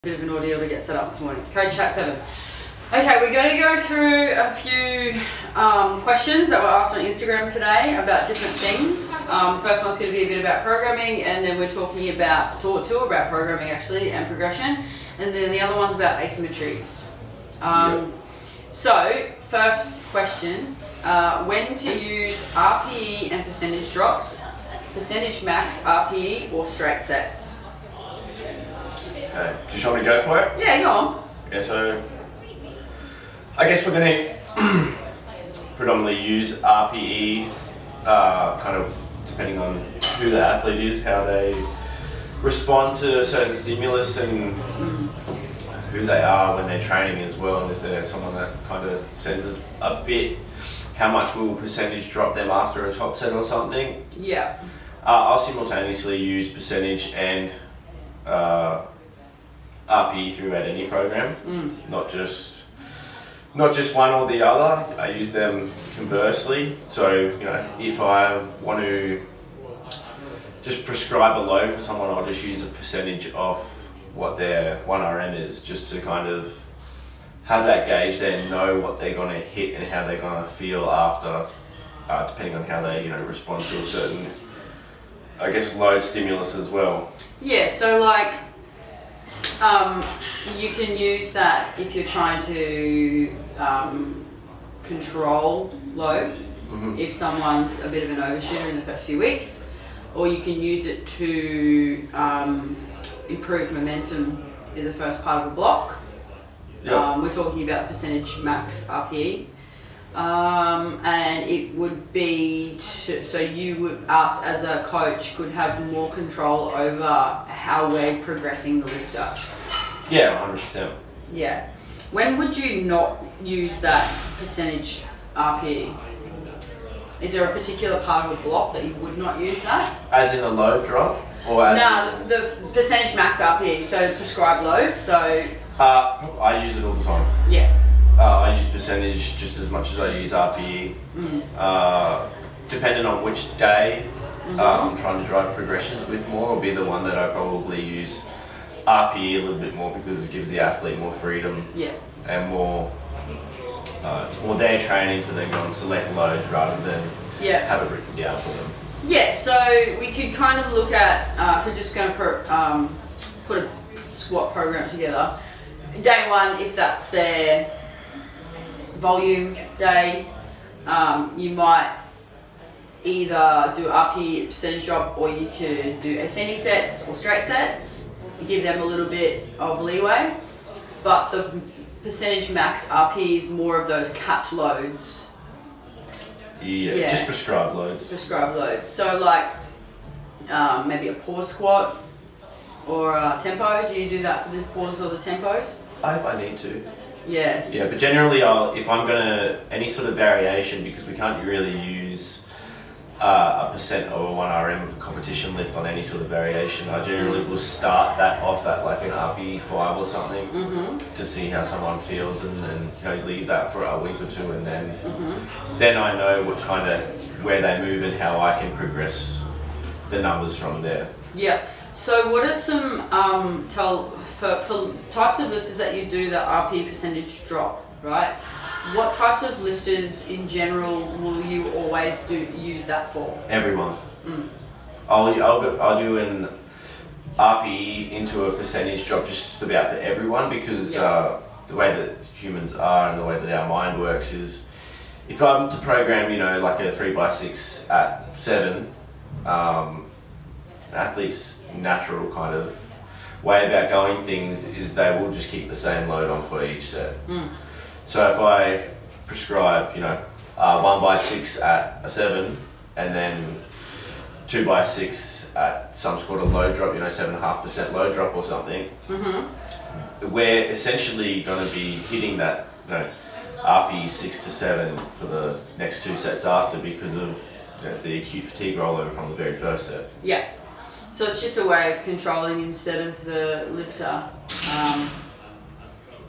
Bit of an ordeal to get set up this morning. Code chat 7. Okay, we're going to go through a few questions that were asked on Instagram today about different things. First one's going to be a bit about programming, and then we're talking about two about programming actually and progression, and then the other one's about asymmetries. So first question: when to use RPE and percentage drops, percentage max RPE or straight sets? Okay. Do you want me to go for it? Yeah, go on. Yeah, so I guess we're going to predominantly use RPE, kind of depending on who the athlete is, how they respond to a certain stimulus and who they are when they're training as well. And if they're someone that kind of sends a bit, how much will percentage drop them after a top set or something? Yeah. I'll simultaneously use percentage and RPE throughout any program, not just one or the other. I use them conversely. So if I want to just prescribe a load for someone, I'll just use a percentage of what their 1RM is, just to kind of have that gauge there, know what they're going to hit and how they're going to feel after, depending on how they respond to a certain, I guess, load stimulus as well. Yeah, so like you can use that if you're trying to control load, if someone's a bit of an overshooter in the first few weeks, or you can use it to improve momentum in the first part of a block. Yep. We're talking about percentage max RPE. And it would be so us as a coach could have more control over how we're progressing the lifter. Yeah, 100%. Yeah. When would you not use that percentage RPE? Is there a particular part of a block that you would not use that? As in a load drop? Or as the percentage max RPE, so prescribed load, so... I use it all the time. Yeah. I use percentage just as much as I use RPE. Depending on which day I'm trying to drive progressions with more, will be the one that I probably use RPE a little bit more, because it gives the athlete more freedom and more, it's more their training to then go and select loads rather than have it written down for them. Yeah, so we could kind of look at, if we're just going to put a squat program together, day one, if that's their volume day, you might either do RPE percentage drop, or you could do ascending sets or straight sets. You give them a little bit of leeway, but the percentage max RPE is more of those capped loads. Yeah, just prescribed loads. Prescribed loads. So like maybe a pause squat or a tempo. Do you do that for the pauses or the tempos? If I need to. Yeah. Yeah, but generally if I'm gonna, any sort of variation, because we can't really use a percent or a 1RM of a competition lift on any sort of variation, I generally will start that off at like an RPE 5 or something to see how someone feels, and then leave that for a week or two, and then I know what kind of, where they move and how I can progress the numbers from there. Yeah. So what are some for types of lifters that you do the RPE percentage drop, right? What types of lifters in general will you always use that for? Everyone. I'll do an RPE into a percentage drop just about for everyone, because the way that humans are and the way that our mind works is, if I'm to program, like a 3x6 at 7, athletes' natural kind of way about going things is they will just keep the same load on for each set. So if I prescribe, 1x6 at a 7, and then 2x6 at some sort of load drop, 7.5% load drop or something, we're essentially going to be hitting that, RPE 6 to 7 for the next 2 sets after, because of the acute fatigue rollover from the very first set. Yeah. So it's just a way of controlling, instead of the lifter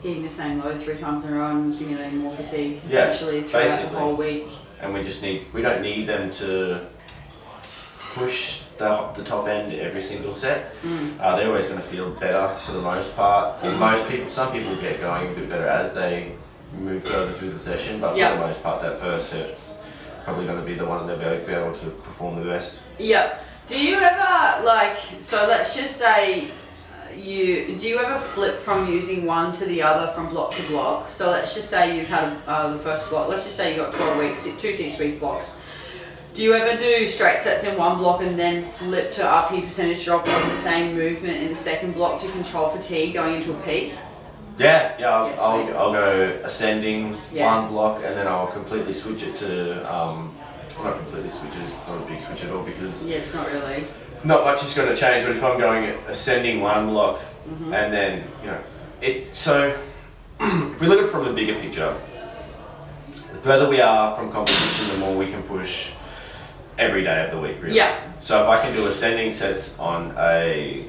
hitting the same load 3 times in a row and accumulating more fatigue essentially throughout the whole week. And we don't need them to push the top end every single set. They're always going to feel better for the most part. And some people get going a bit better as they move further through the session, but for the most part, that first set's probably going to be the one they'll be able to perform the best. Yep. Do you ever so let's just say do you ever flip from using one to the other from block to block? So let's just say you've had the first block, let's just say you got 12 weeks, 2 6-week blocks. Do you ever do straight sets in one block and then flip to RP percentage drop of the same movement in the second block to control fatigue going into a peak? Yeah, I'll go ascending one block, and then I'll completely switch it to, not completely switch it, it's not a big switch at all because it's not really. Not much is going to change, but if I'm going ascending one block, and then, so if we look at it from the bigger picture, the further we are from competition, the more we can push every day of the week, really. Yeah. So if I can do ascending sets on a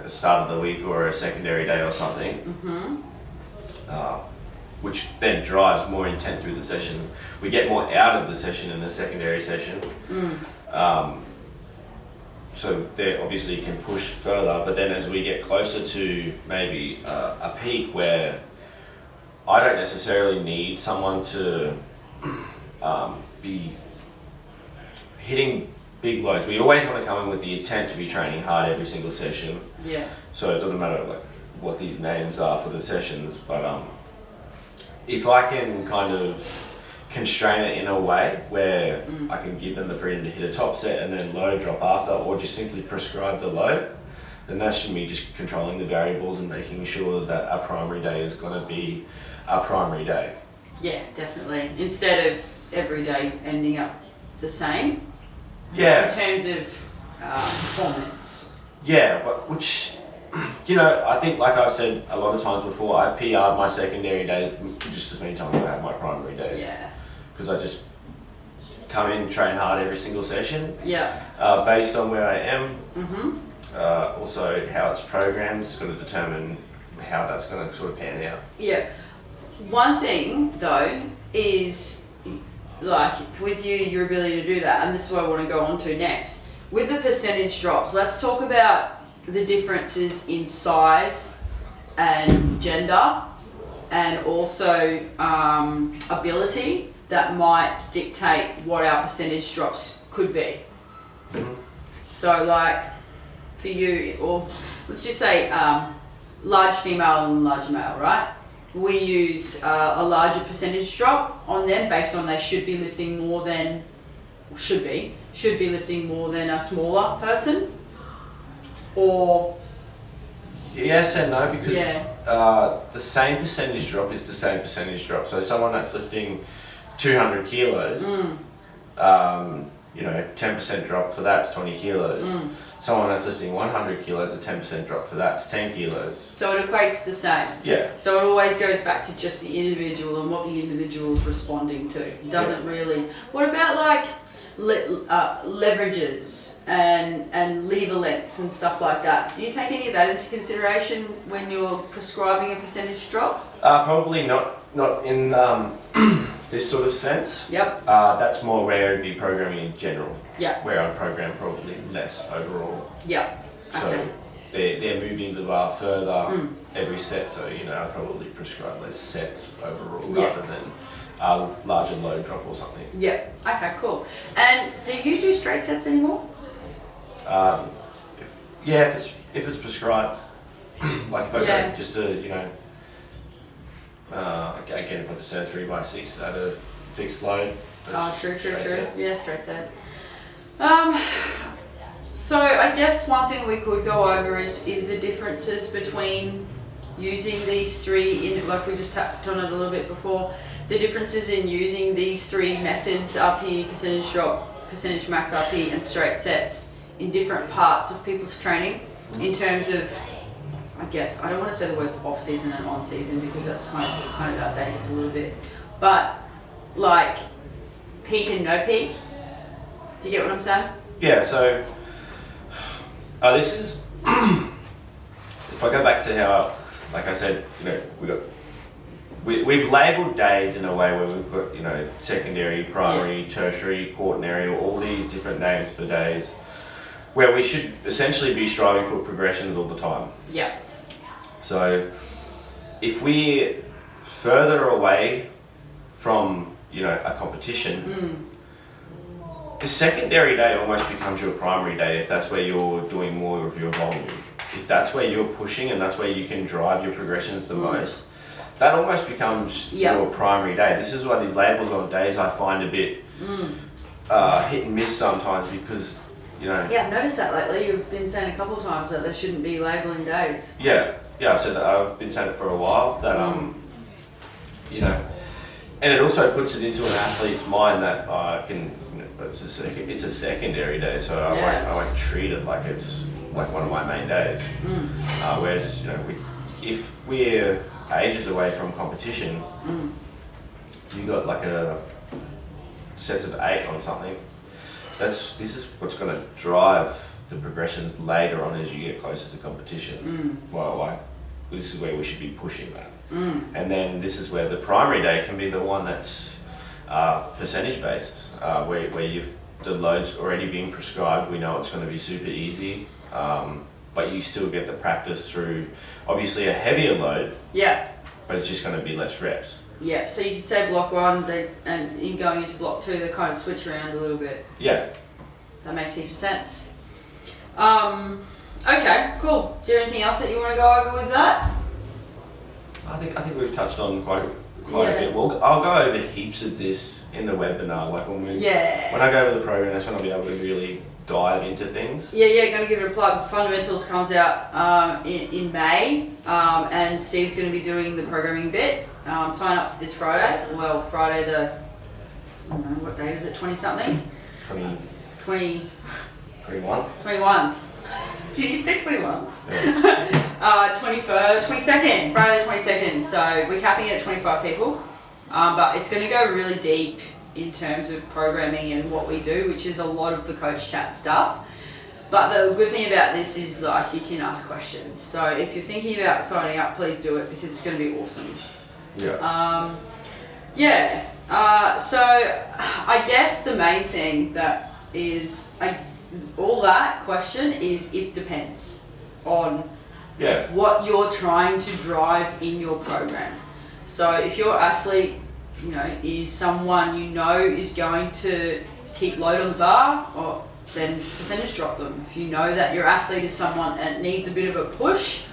start of the week or a secondary day or something, which then drives more intent through the session. We get more out of the session in the secondary session. So they obviously can push further, but then as we get closer to maybe a peak where I don't necessarily need someone to be hitting big loads. We always want to come in with the intent to be training hard every single session. Yeah. So it doesn't matter what these names are for the sessions, but if I can kind of constrain it in a way where I can give them the freedom to hit a top set and then low drop after, or just simply prescribe the low, then that should be just controlling the variables and making sure that our primary day is going to be our primary day. Yeah, definitely. Instead of every day ending up the same. Yeah. In terms of performance. Yeah, but which, I think like I've said a lot of times before, I've PR'd my secondary days just as many times as I have my primary days. Yeah. Because I just come in, train hard every single session. Yeah. Based on where I am. Also how it's programmed, it's got to determine how that's going to sort of pan out. Yeah. One thing though is like with your ability to do that, and this is what I want to go on to next. With the percentage drops, let's talk about the differences in size and gender and also ability that might dictate what our percentage drops could be. So like for you, or let's just say large female and large male, right? We use a larger percentage drop on them based on they should be lifting more than, should be lifting more than a smaller person, or yes and no, because the same percentage drop is the same percentage drop. So someone that's lifting 200 kilos, 10% drop for that's 20 kilos. Someone that's lifting 100 kilos, a 10% drop for that's 10 kilos. So it equates the same. Yeah. So it always goes back to just the individual and what the individual is responding to. It doesn't really. What about like leverages and lever lengths and stuff like that? Do you take any of that into consideration when you're prescribing a percentage drop? Probably not in this sort of sense. Yep. That's more where it'd be programming in general. Yeah. Where I program probably less overall. Yeah. So they're moving the bar further every set. So I probably prescribe less sets overall rather than a larger low drop or something. Yeah. Okay. Cool. And do you do straight sets anymore? If it's prescribed, like if I go just to again if I just say 3x6 at a fixed load. True. Yeah, straight set. So I guess one thing we could go over is the differences between using these three like we just tapped on it a little bit before. The differences in using these three methods, RP, percentage drop, percentage max RP, and straight sets in different parts of people's training in terms of, I guess, I don't want to say the words off season and on season because that's kind of outdated a little bit, but like peak and no peak. Do you get what I'm saying? Yeah, so this is, if I go back to how, like I said, we've labelled days in a way where we've got, secondary, primary, tertiary, quaternary, all these different names for days. where we should essentially be striving for progressions all the time. Yeah. So if we're further away from, a competition, the secondary day almost becomes your primary day if that's where you're doing more of your volume. If that's where you're pushing and that's where you can drive your progressions the most, that almost becomes your primary day. This is why these labels on days I find a bit hit and miss sometimes because, Yeah, I've noticed that lately. You've been saying a couple of times that there shouldn't be labelling days. Yeah, I've said that. I've been saying it for a while that, and it also puts it into an athlete's mind that it's a secondary day, so I won't treat it like it's like one of my main days. Whereas, if we're ages away from competition, you got like a sets of 8 on something. This is what's going to drive the progressions later on as you get closer to competition. This is where we should be pushing that. And then this is where the primary day can be the one that's percentage based, where the load's already been prescribed. We know it's going to be super easy, but you still get the practice through obviously a heavier load. Yeah. But it's just going to be less reps. Yeah, so you could say block 1, and in going into block 2, they kind of switch around a little bit. Yeah. That makes heaps of sense. Okay, cool. Do you have anything else that you want to go over with that? I think we've touched on quite a bit. I'll go over heaps of this in the webinar. Like when I go over the program, that's when I'll be able to really dive into things. Yeah, going to give it a plug. Fundamentals comes out in May, and Steve's going to be doing the programming bit. Sign up to this Friday. Well, Friday the, I don't know, what day is it? 20-something? 21st. Did you say 21th? Yeah. 22nd, Friday the 22nd. So we're capping it at 25 people. But it's going to go really deep in terms of programming and what we do, which is a lot of the coach chat stuff. But the good thing about this is like you can ask questions. So if you're thinking about signing up, please do it because it's going to be awesome. Yeah. So I guess the main thing that is all that question is it depends on what you're trying to drive in your program. So if your athlete, is someone is going to keep load on the bar, then percentage drop them. If you know that your athlete is someone that needs a bit of a push,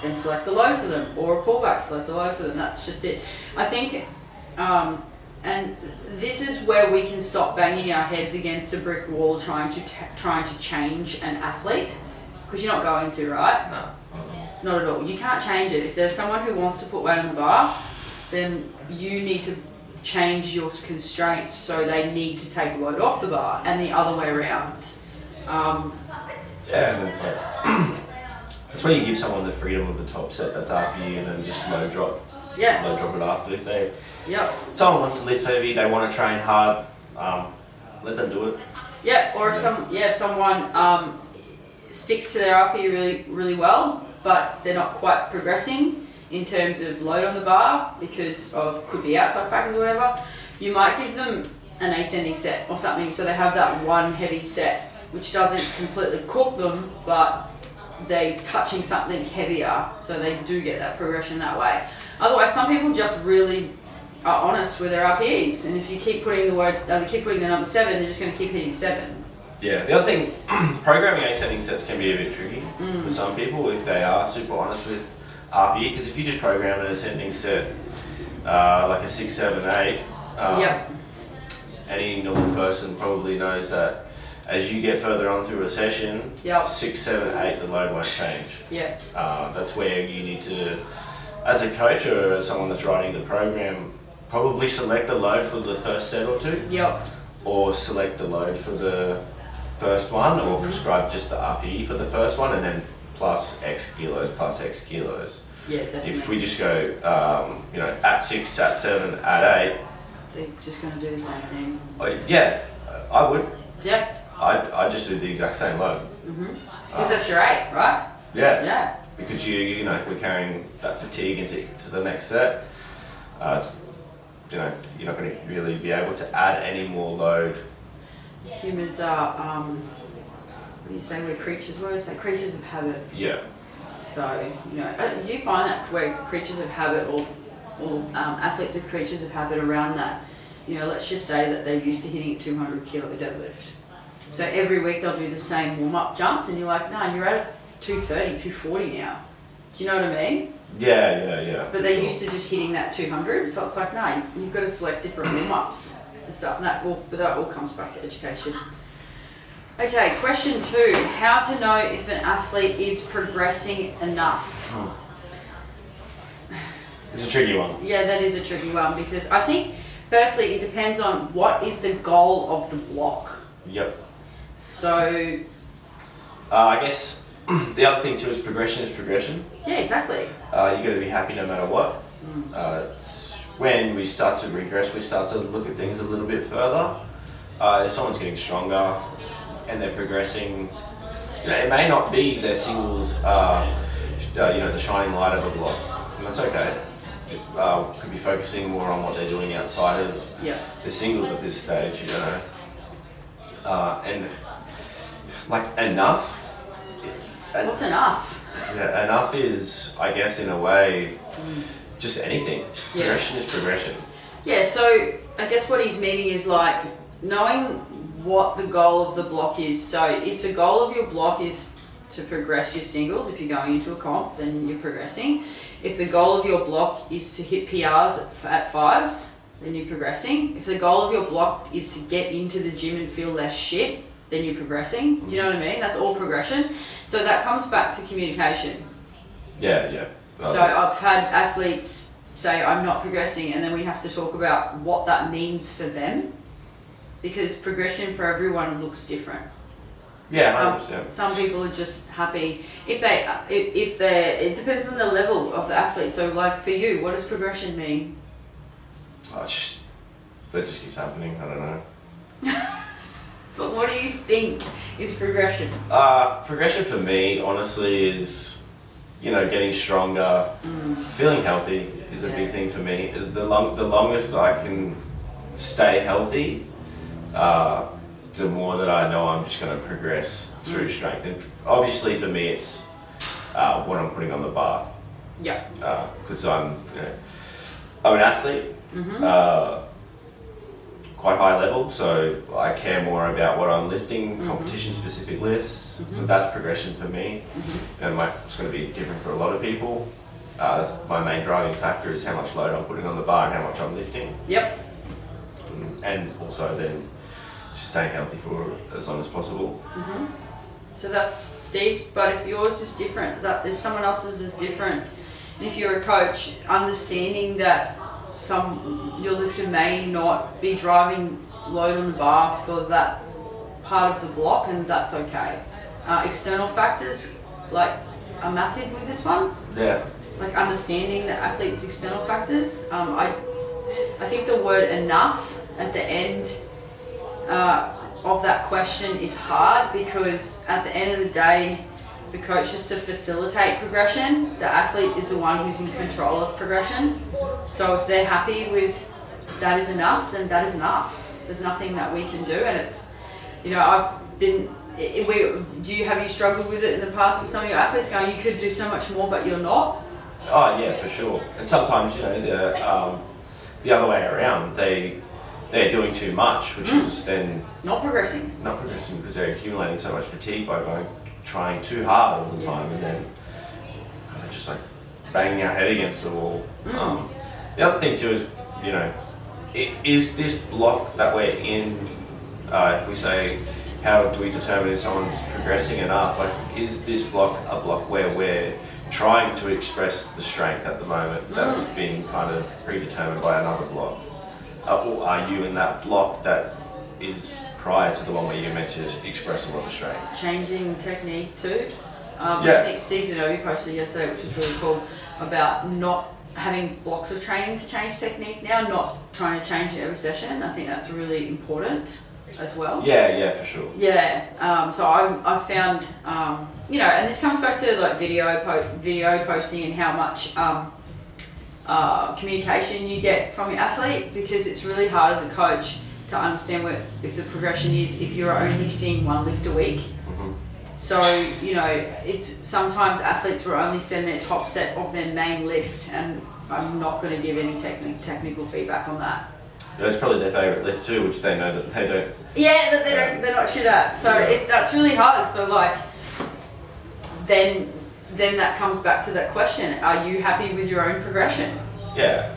then select the load for them, or a pullback, select the load for them. That's just it. I think, and this is where we can stop banging our heads against a brick wall trying to change an athlete, because you're not going to, right? No. Not at all. You can't change it. If there's someone who wants to put weight on the bar, then you need to change your constraints so they need to take load off the bar, and the other way around. And it's like that's where you give someone the freedom of the top set that's RPE and then just low drop. Yeah. Low drop it after. If someone wants to lift heavy, they want to train hard, let them do it. Yeah, or if someone sticks to their RPE really, really well, but they're not quite progressing in terms of load on the bar because of could be outside factors or whatever, you might give them an ascending set or something so they have that one heavy set which doesn't completely cook them, but they're touching something heavier so they do get that progression that way. Otherwise, some people just really are honest with their RPEs, and if you keep putting the number 7, they're just going to keep hitting 7. Yeah, the other thing, programming ascending sets can be a bit tricky for some people if they are super honest with RPE, because if you just program an ascending set like a 6, 7, 8, any normal person probably knows that as you get further on through a session, 6, 7, 8, the load won't change. That's where you need to, as a coach or as someone that's writing the program, probably select the load for the first set or two. Or select the load for the first one, or prescribe just the RPE for the first one, and then plus X kilos, plus X kilos. Yeah, definitely. If we just go, at 6, at 7, at 8. They're just going to do the same thing. I would. Yeah. I just do the exact same load. Because that's your 8, right? Yeah. Because we're carrying that fatigue into the next set. You're not going to really be able to add any more load. Humans are do you say, we're creatures? What do I say? Creatures of habit. Yeah. So, you know, do you find that we're creatures of habit, or athletes are creatures of habit around that? You know, let's just say that they're used to hitting a 200 kilo deadlift. So every week they'll do the same warm-up jumps, and you're like, nah, you're at 230, 240 now. Do you know what I mean? Yeah. But they're used to just hitting that 200, so it's like, no, you've got to select different warm-ups and stuff, and that all comes back to education. Okay, question 2, how to know if an athlete is progressing enough? It's a tricky one. Yeah, that is a tricky one, because I think, firstly, it depends on what is the goal of the block. Yep. So... I guess the other thing too is progression is progression. Yeah, exactly. You got to be happy no matter what. It's when we start to regress, we start to look at things a little bit further. If someone's getting stronger and they're progressing, you know, it may not be their singles, you know, the shining light of a block, and that's okay. Could be focusing more on what they're doing outside of the singles at this stage, you know. And like enough. What's enough? Yeah, enough is, I guess, in a way, just anything. Yeah. Progression is progression. Yeah, so I guess what he's meaning is like knowing what the goal of the block is. So if the goal of your block is to progress your singles, if you're going into a comp, then you're progressing. If the goal of your block is to hit PRs at fives, then you're progressing. If the goal of your block is to get into the gym and feel less shit, then you're progressing. Do you know what I mean? That's all progression. So that comes back to communication. Yeah. So I've had athletes say, I'm not progressing, and then we have to talk about what that means for them, because progression for everyone looks different. Yeah, 100%. Some people are just happy if it depends on the level of the athlete. So like for you, what does progression mean? That just keeps happening. I don't know. But what do you think is progression? Progression for me, honestly, is, you know, getting stronger, feeling healthy is a big thing for me. Is the longest I can stay healthy, the more that I know I'm just going to progress through strength. And obviously for me, it's what I'm putting on the bar. Yeah. Because I'm an athlete. Quite high level, so I care more about what I'm lifting, competition specific lifts, so that's progression for me. And it's going to be different for a lot of people. That's my main driving factor, is how much load I'm putting on the bar and how much I'm lifting. Yep. And also then just staying healthy for as long as possible. So that's Steve's, but if yours is different, that if someone else's is different, and if you're a coach, understanding that your lifter may not be driving load on the bar for that part of the block, and that's okay. External factors are massive with this one. Yeah. Like understanding the athlete's external factors. I think the word enough at the end of that question is hard, because at the end of the day, the coach is to facilitate progression. The athlete is the one who's in control of progression. So if they're happy with that is enough, then that is enough. There's nothing that we can do, and it's, you know, have you struggled with it in the past with some of your athletes going, you could do so much more, but you're not? Oh yeah, for sure. And sometimes, you know, the other way around, they're doing too much, which is then not progressing because they're accumulating so much fatigue by trying too hard all the time, and then kind of just like banging our head against the wall. The other thing too is, you know, is this block that we're in, if we say, how do we determine if someone's progressing enough? Like, is this block a block where we're trying to express the strength at the moment that's being kind of predetermined by another block? Or are you in that block that is prior to the one where you're meant to express a lot of strength? Changing technique too. I think Steve Denovi posted yesterday, which was really cool, about not having blocks of training to change technique now, not trying to change it every session. I think that's really important as well. Yeah, for sure. Yeah, so I found, you know, and this comes back to like video posting and how much communication you get from your athlete, because it's really hard as a coach to understand if the progression is, if you're only seeing one lift a week, So, you know, it's sometimes athletes will only send their top set of their main lift, and I'm not going to give any technical feedback on that. That's probably their favourite lift too, which they know that they don't. Yeah, that they're not shit at. So that's really hard. So like, then that comes back to that question: are you happy with your own progression? Yeah,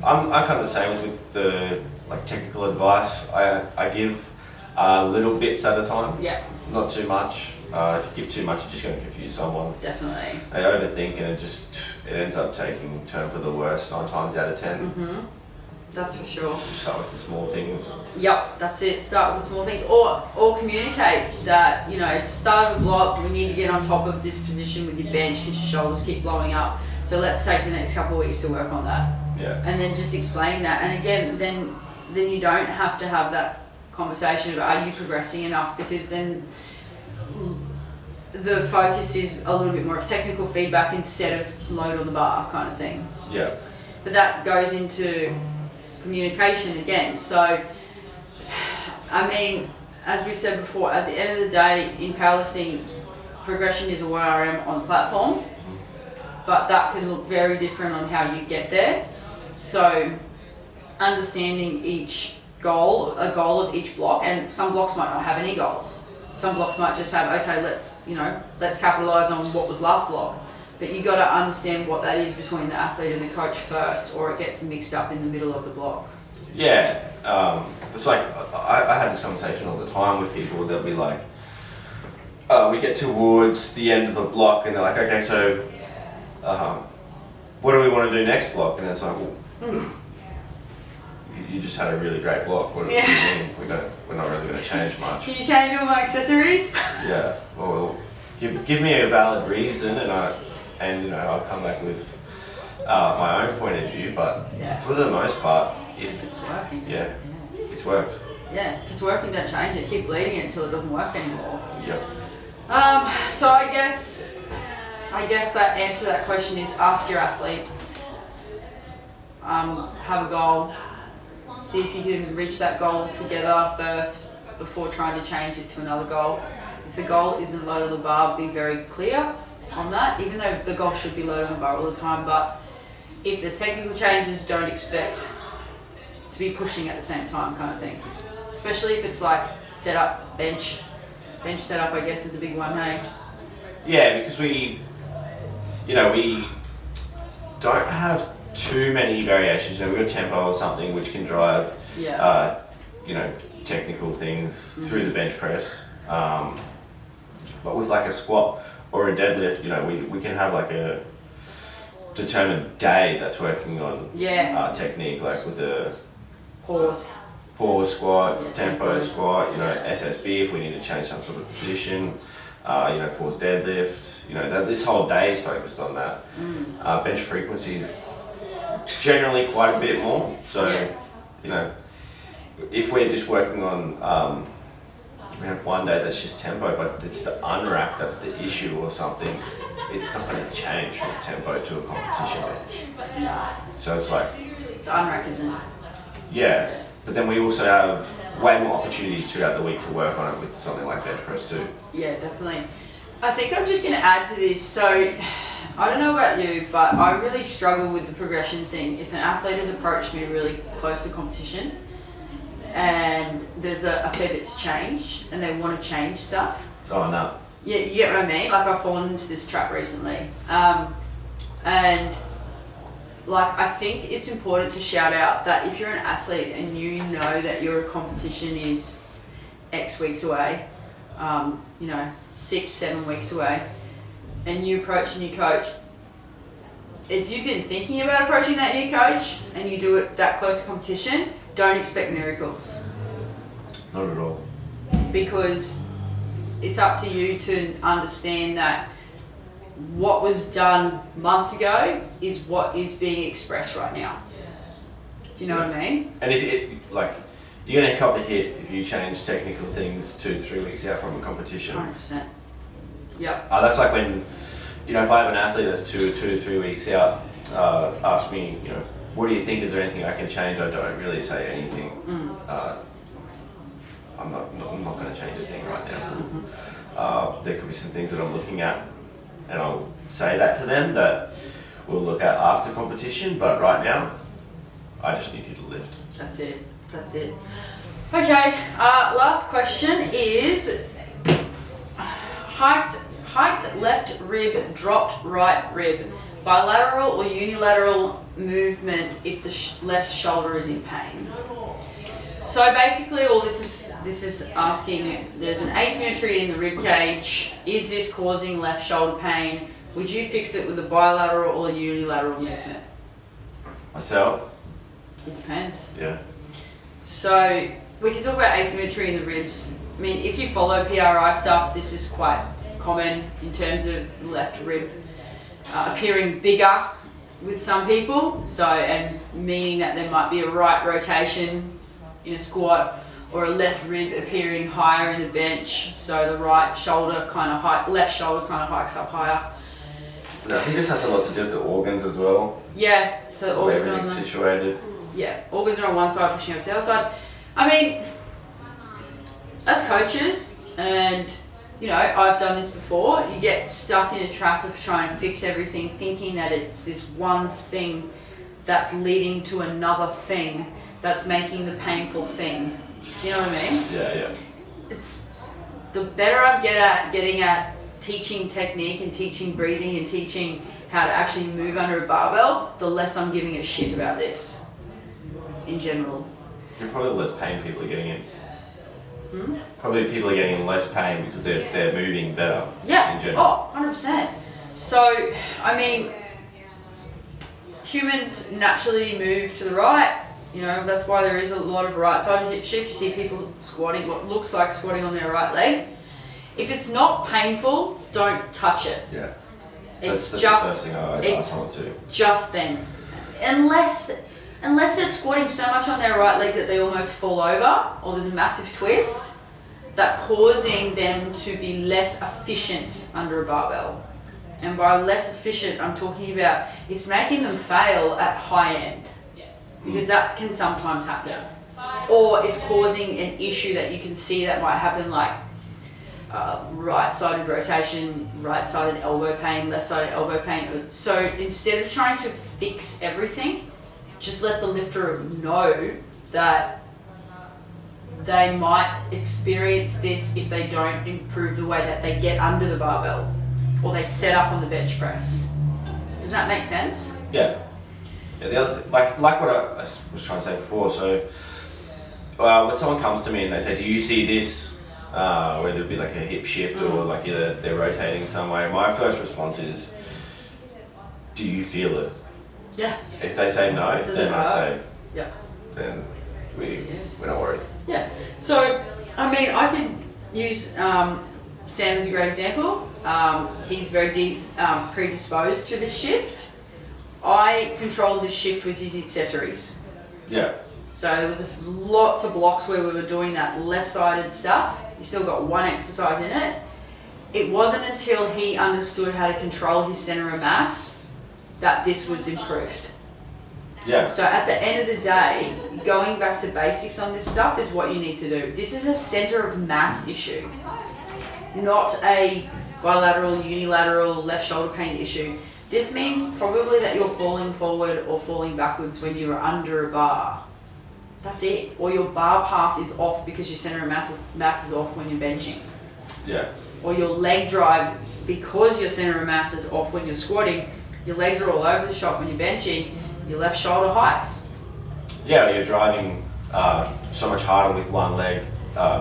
I'm kind of the same as with the like technical advice. I give little bits at a time. Yeah. Not too much. If you give too much, you're just going to confuse someone. Definitely. They overthink, and it ends up taking turn for the worst 9 times out of 10. Mm-hmm. That's for sure. Just start with the small things. Yep, that's it. Start with the small things, or communicate that, you know, it's the start of a block. We need to get on top of this position with your bench because your shoulders keep blowing up. So let's take the next couple of weeks to work on that. Yeah. And then just explain that. And again, then you don't have to have that conversation about are you progressing enough, because then the focus is a little bit more of technical feedback instead of load on the bar kind of thing. Yeah. But that goes into communication again. So, I mean, as we said before, at the end of the day, in powerlifting, progression is a 1RM on platform, but that can look very different on how you get there. So, understanding each goal, a goal of each block, and some blocks might not have any goals. Some blocks might just have, okay, let's capitalize on what was last block. But you got to understand what that is between the athlete and the coach first, or it gets mixed up in the middle of the block. Yeah, it's like I have this conversation all the time with people. They'll be like, we get towards the end of the block, and they're like, okay, so what do we want to do next block? And it's like, well, you just had a really great block. What do you mean? We're not really going to change much. Can you change all my accessories? Yeah. Well, give me a valid reason, and I'll come back with my own point of view. But for the most part, if it's working, it's worked. Yeah, if it's working, don't change it. Keep bleeding it until it doesn't work anymore. Yep. So I guess that answer to that question is ask your athlete. Have a goal. See if you can reach that goal together first before trying to change it to another goal. If the goal isn't load on the bar, be very clear on that, even though the goal should be load on the bar all the time. But if there's technical changes, don't expect to be pushing at the same time kind of thing. Especially if it's like setup, bench setup, I guess is a big one, hey? Yeah, because we don't have too many variations. We've got tempo or something which can drive, technical things through the bench press. But with like a squat or a deadlift, we can have like a determined day that's working on technique, like with the pause squat, tempo squat, SSB if we need to change some sort of position, pause deadlift. This whole day is focused on that. Bench frequency is generally quite a bit more. So, if we're just working on, we have one day that's just tempo, but it's the unrack that's the issue or something, it's not going to change from tempo to a competition bench. So it's like... The unrack isn't. Yeah, but then we also have way more opportunities throughout the week to work on it with something like bench press too. Yeah, definitely. I think I'm just going to add to this. So, I don't know about you, but I really struggle with the progression thing. If an athlete has approached me really close to competition and there's a fair bit's changed and they want to change stuff. Oh, no. Yeah, you get what I mean? Like, I've fallen into this trap recently. And, like, I think it's important to shout out that if you're an athlete and you know that your competition is X weeks away, 6-7 weeks away, and you approach a new coach, if you've been thinking about approaching that new coach and you do it that close to competition, don't expect miracles. Not at all. Because it's up to you to understand that what was done months ago is what is being expressed right now. Do you know what I mean? And if you're going to cop a hit if you change technical things 2-3 weeks out from a competition. 100%. Yep. That's like when, if I have an athlete that's 2 to 3 weeks out, ask me, what do you think? Is there anything I can change? I don't really say anything. I'm not going to change a thing right now. there could be some things that I'm looking at, and I'll say that to them that we'll look at after competition. But right now, I just need you to lift. That's it. Okay, last question is hiked left rib, dropped right rib, bilateral or unilateral movement if the left shoulder is in pain. So basically all this is asking, there's an asymmetry in the rib cage. Is this causing left shoulder pain? Would you fix it with a bilateral or a unilateral movement? Myself? It depends. Yeah. So we can talk about asymmetry in the ribs. I mean, if you follow PRI stuff, this is quite common in terms of the left rib appearing bigger with some people. So, and meaning that there might be a right rotation in a squat, or a left rib appearing higher in the bench. So the right shoulder kind of left shoulder kind of hikes up higher. I think this has a lot to do with the organs as well. Yeah. So the organs are on everything's situated. Yeah, organs are on one side, pushing up to the other side. I mean, as coaches, and you know, I've done this before, you get stuck in a trap of trying to fix everything, thinking that it's this one thing that's leading to another thing that's making the painful thing. Do you know what I mean? Yeah. It's the better I get at getting at teaching technique and teaching breathing and teaching how to actually move under a barbell, the less I'm giving a shit about this in general. You're probably less pain people are getting in. Probably people are getting in less pain because they're moving better. Yeah. In general. Oh, 100%. So, I mean, humans naturally move to the right. You know, that's why there is a lot of right-sided hip shift. You see people squatting, what looks like squatting on their right leg. If it's not painful, don't touch it. Yeah. It's that's just the first thing I told to. Just then. Unless they're squatting so much on their right leg that they almost fall over, or there's a massive twist, that's causing them to be less efficient under a barbell. And by less efficient, I'm talking about it's making them fail at high end, because that can sometimes happen. Or it's causing an issue that you can see that might happen, like right-sided rotation, right-sided elbow pain, left-sided elbow pain. So instead of trying to fix everything, just let the lifter know that they might experience this if they don't improve the way that they get under the barbell or they set up on the bench press. Does that make sense? Yeah. The other like what I was trying to say before. So when someone comes to me and they say, "Do you see this?" Where there'd be like a hip shift or like they're rotating some way. My first response is, "Do you feel it?" Yeah. If they say no, then I say, yeah. Then we're not worried. Yeah. So, I mean, I can use Sam as a great example. He's very predisposed to this shift. I controlled this shift with his accessories. Yeah. So there was lots of blocks where we were doing that left-sided stuff. You still got one exercise in it. It wasn't until he understood how to control his center of mass that this was improved. Yeah. So at the end of the day, going back to basics on this stuff is what you need to do. This is a center of mass issue, not a bilateral, unilateral, left shoulder pain issue. This means probably that you're falling forward or falling backwards when you're under a bar. That's it. Or your bar path is off because your center of mass is off when you're benching. Yeah. Or your leg drive, because your center of mass is off when you're squatting, your legs are all over the shop when you're benching, your left shoulder hikes. Yeah, you're driving so much harder with one leg,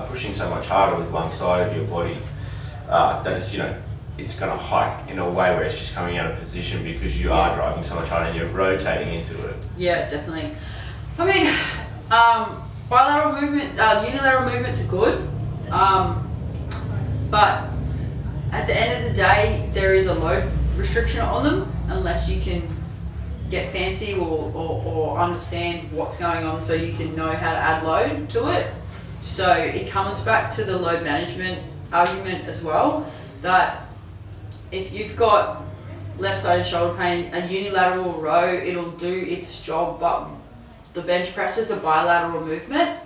pushing so much harder with one side of your body that it's going to hike in a way where it's just coming out of position because you are driving so much harder and you're rotating into it. Yeah, definitely. I mean, bilateral movement, unilateral movements are good, but at the end of the day, there is a load restriction on them unless you can get fancy or understand what's going on so you can know how to add load to it. So it comes back to the load management argument as well, that if you've got left-sided shoulder pain, a unilateral row, it'll do its job, but the bench press is a bilateral movement.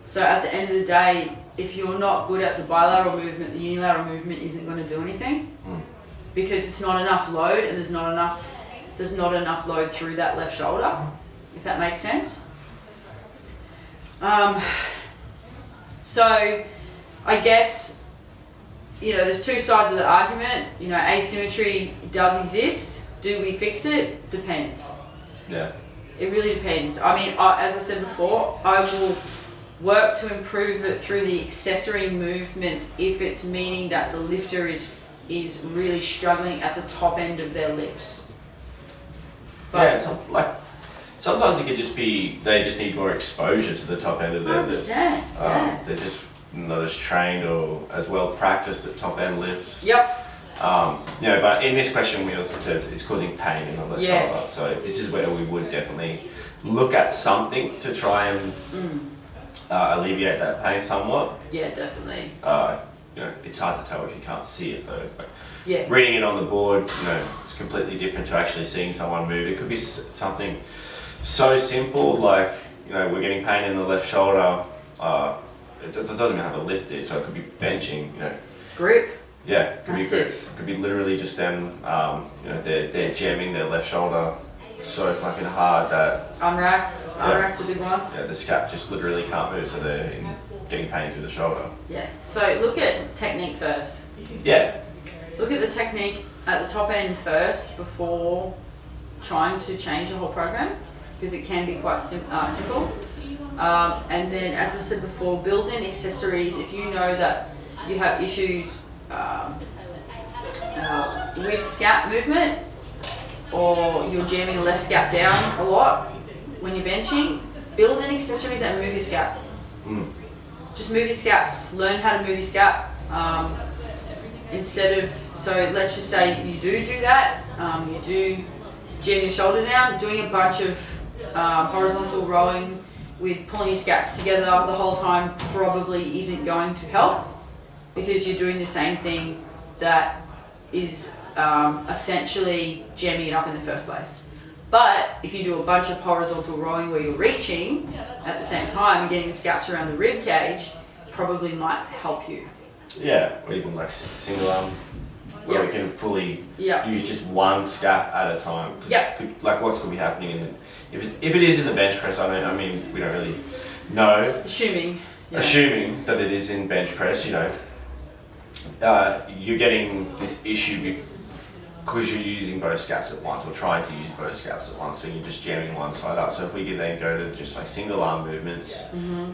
So at the end of the day, if you're not good at the bilateral movement, the unilateral movement isn't going to do anything because it's not enough load, and there's not enough load through that left shoulder, if that makes sense. So I guess, there's two sides of the argument. Asymmetry does exist. Do we fix it? Depends. Yeah. It really depends. I mean, as I said before, I will work to improve it through the accessory movements if it's meaning that the lifter is really struggling at the top end of their lifts. But sometimes it could just be they just need more exposure to the top end of their lifts. Yeah. They're just not as trained or as well practiced at top end lifts. Yep. But in this question, we also says it's causing pain in the left Yeah. shoulder. So this is where we would definitely look at something to try and alleviate that pain somewhat. Yeah, definitely. It's hard to tell if you can't see it though. But Yeah. reading it on the board, it's completely different to actually seeing someone move. It could be something so simple like, we're getting pain in the left shoulder. It doesn't even have a lift there, so it could be benching. Grip. Yeah, it could Massive. be grip. It could be literally just them. They're jamming their left shoulder so fucking hard that Unrack. Unrack's a big one. the scap just literally can't move, so they're getting pain through the shoulder. Yeah. So look at technique first. Yeah. Look at the technique at the top end first before trying to change the whole program, because it can be quite simple. And then, as I said before, build in accessories. If you know that you have issues with scap movement, or you're jamming a left scap down a lot when you're benching, build in accessories and move your scap. Just move your scaps. Learn how to move your scap. So let's just say you do that. You do jam your shoulder down. Doing a bunch of horizontal rowing with pulling your scaps together the whole time probably isn't going to help, because you're doing the same thing that is essentially jamming it up in the first place. But if you do a bunch of horizontal rowing where you're reaching at the same time and getting the scaps around the rib cage, probably might help you. Yeah, or even like single arm, where we can fully use just one scap at a time. Like what could be happening if it is in the bench press? I mean, we don't really know. Assuming that it is in bench press, you're getting this issue because you're using both scaps at once, or trying to use both scaps at once, so you're just jamming one side up. So if we can then go to just like single arm movements,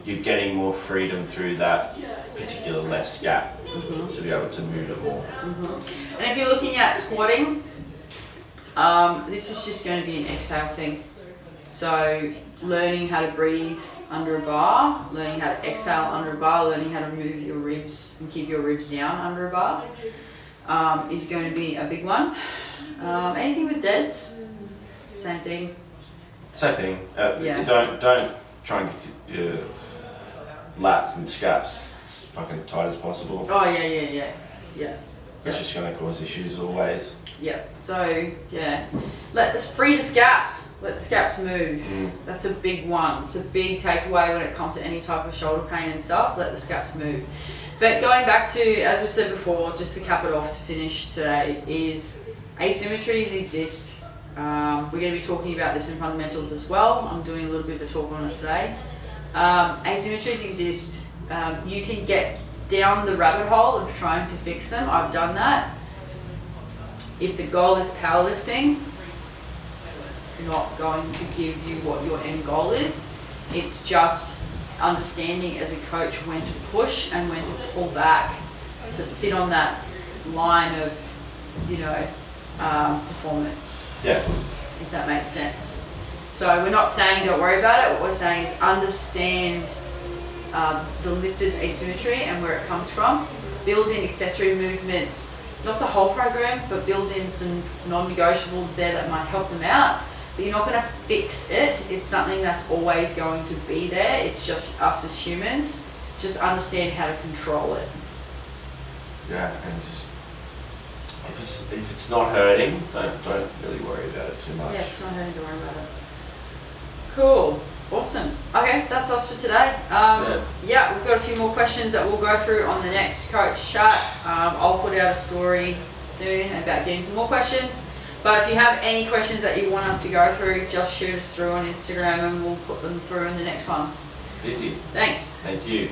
you're getting more freedom through that particular left scap to be able to move it more. And if you're looking at squatting, this is just going to be an exhale thing. So learning how to breathe under a bar, learning how to exhale under a bar, learning how to move your ribs and keep your ribs down under a bar is going to be a big one. Anything with deads, same thing. Same thing. Don't try and get your lats and scaps as fucking tight as possible. Oh yeah. It's just going to cause issues always. Yeah. So free the scaps. Let the scaps move. That's a big one. It's a big takeaway when it comes to any type of shoulder pain and stuff. Let the scaps move. But going back to, as we said before, just to cap it off to finish today, is asymmetries exist. We're going to be talking about this in fundamentals as well. I'm doing a little bit of a talk on it today. Asymmetries exist. You can get down the rabbit hole of trying to fix them. I've done that. If the goal is powerlifting, it's not going to give you what your end goal is. It's just understanding as a coach when to push and when to pull back, to sit on that line of, performance. Yeah. If that makes sense. So we're not saying don't worry about it. What we're saying is understand the lifter's asymmetry and where it comes from. Build in accessory movements, not the whole program, but build in some non-negotiables there that might help them out. But you're not going to fix it. It's something that's always going to be there. It's just us as humans. Just understand how to control it. Yeah, and just if it's not hurting, don't really worry about it too much. Yeah, it's not hurting to worry about it. Cool. Awesome. I Okay, that's us for today. Yeah, we've got a few more questions that we'll go through on the next coach chat. I'll put out a story soon about getting some more questions. But if you have any questions that you want us to go through, just shoot us through on Instagram and we'll put them through in the next ones. Easy. Thanks. Thank you.